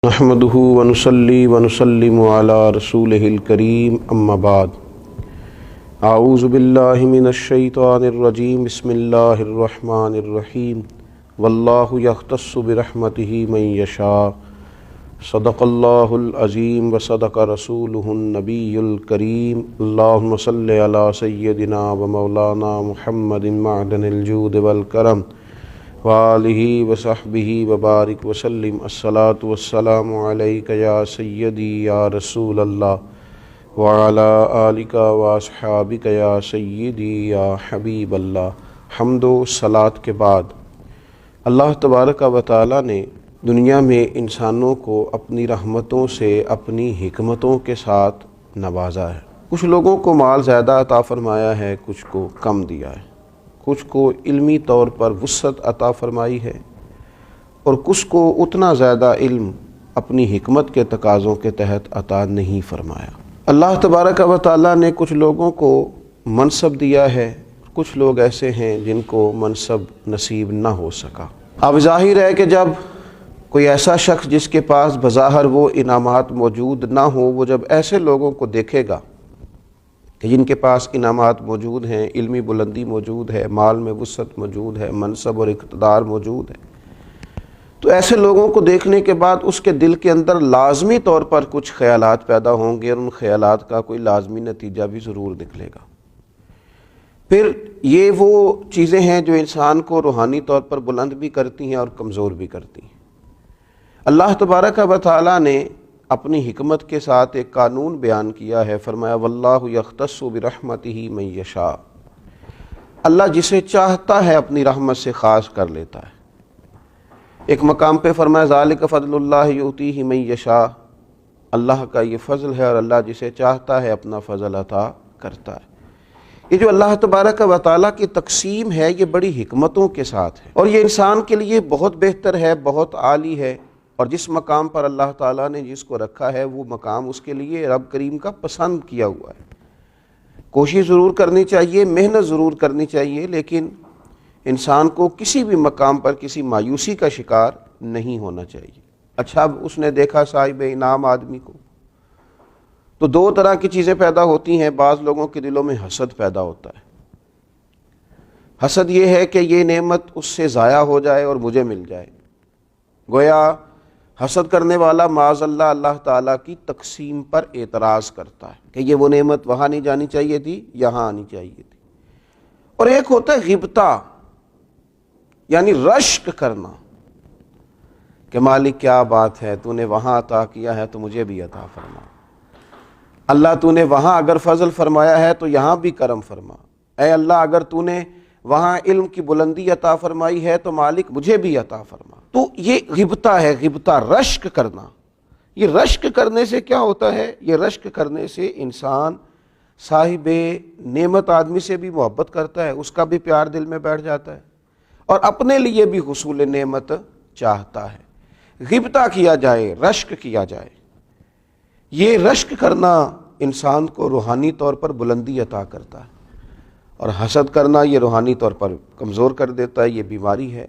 نحمده ونصلي ونسلم على رسوله الكريم اما بعد اعوذ باللہ من الشیطان الرجیم بسم اللہ الرحمن الرحیم واللہ یختص برحمته من یشاء صدق اللہ العظیم وصدق رسولہ النبی الکریم اللہم صل علی سیدنا ومولانا محمد معدن الجود والکرم وآلہ وصحبہ وبارک وسلم الصلاۃ والسلام علیک یا سیدی یا رسول اللہ وعلی آلک واصحابک یا سیدی یا حبیب اللہ۔ حمد و صلاۃ کے بعد اللہ تبارک و تعالی نے دنیا میں انسانوں کو اپنی رحمتوں سے اپنی حکمتوں کے ساتھ نوازا ہے۔ کچھ لوگوں کو مال زیادہ عطا فرمایا ہے، کچھ کو کم دیا ہے، کچھ کو علمی طور پر وسعت عطا فرمائی ہے اور کچھ کو اتنا زیادہ علم اپنی حکمت کے تقاضوں کے تحت عطا نہیں فرمایا۔ اللہ تبارک و تعالیٰ نے کچھ لوگوں کو منصب دیا ہے، کچھ لوگ ایسے ہیں جن کو منصب نصیب نہ ہو سکا۔ اب ظاہر ہے کہ جب کوئی ایسا شخص جس کے پاس بظاہر وہ انعامات موجود نہ ہو، وہ جب ایسے لوگوں کو دیکھے گا کہ جن کے پاس انعامات موجود ہیں، علمی بلندی موجود ہے، مال میں وسعت موجود ہے، منصب اور اقتدار موجود ہے، تو ایسے لوگوں کو دیکھنے کے بعد اس کے دل کے اندر لازمی طور پر کچھ خیالات پیدا ہوں گے اور ان خیالات کا کوئی لازمی نتیجہ بھی ضرور نکلے گا۔ پھر یہ وہ چیزیں ہیں جو انسان کو روحانی طور پر بلند بھی کرتی ہیں اور کمزور بھی کرتی ہیں۔ اللہ تبارک و تعالیٰ نے اپنی حکمت کے ساتھ ایک قانون بیان کیا ہے، فرمایا واللہ یختص برحمتہ من یشاء، اللہ جسے چاہتا ہے اپنی رحمت سے خاص کر لیتا ہے۔ ایک مقام پہ فرمایا ذالک فضل اللہ یؤتیہ من یشاء، اللہ کا یہ فضل ہے اور اللہ جسے چاہتا ہے اپنا فضل عطا کرتا ہے۔ یہ جو اللہ تبارک و تعالیٰ کی تقسیم ہے یہ بڑی حکمتوں کے ساتھ ہے اور یہ انسان کے لیے بہت بہتر ہے، بہت عالی ہے، اور جس مقام پر اللہ تعالیٰ نے جس کو رکھا ہے وہ مقام اس کے لیے رب کریم کا پسند کیا ہوا ہے۔ کوشش ضرور کرنی چاہیے، محنت ضرور کرنی چاہیے، لیکن انسان کو کسی بھی مقام پر کسی مایوسی کا شکار نہیں ہونا چاہیے۔ اچھا، اب اس نے دیکھا صاحب انعام آدمی کو، تو دو طرح کی چیزیں پیدا ہوتی ہیں۔ بعض لوگوں کے دلوں میں حسد پیدا ہوتا ہے۔ حسد یہ ہے کہ یہ نعمت اس سے ضائع ہو جائے اور مجھے مل جائے، گویا حسد کرنے والا معاذ اللہ اللہ تعالیٰ کی تقسیم پر اعتراض کرتا ہے کہ یہ وہ نعمت وہاں نہیں جانی چاہیے تھی، یہاں آنی چاہیے تھی۔ اور ایک ہوتا ہے غبطہ، یعنی رشک کرنا کہ مالک کیا بات ہے، تو نے وہاں عطا کیا ہے تو مجھے بھی عطا فرما، اللہ تو نے وہاں اگر فضل فرمایا ہے تو یہاں بھی کرم فرما، اے اللہ اگر تو نے وہاں علم کی بلندی عطا فرمائی ہے تو مالک مجھے بھی عطا فرما۔ تو یہ غبطہ ہے، غبطہ رشک کرنا۔ یہ رشک کرنے سے کیا ہوتا ہے؟ یہ رشک کرنے سے انسان صاحب نعمت آدمی سے بھی محبت کرتا ہے، اس کا بھی پیار دل میں بیٹھ جاتا ہے اور اپنے لیے بھی حصول نعمت چاہتا ہے۔ غبطہ کیا جائے، رشک کیا جائے، یہ رشک کرنا انسان کو روحانی طور پر بلندی عطا کرتا ہے، اور حسد کرنا یہ روحانی طور پر کمزور کر دیتا ہے، یہ بیماری ہے۔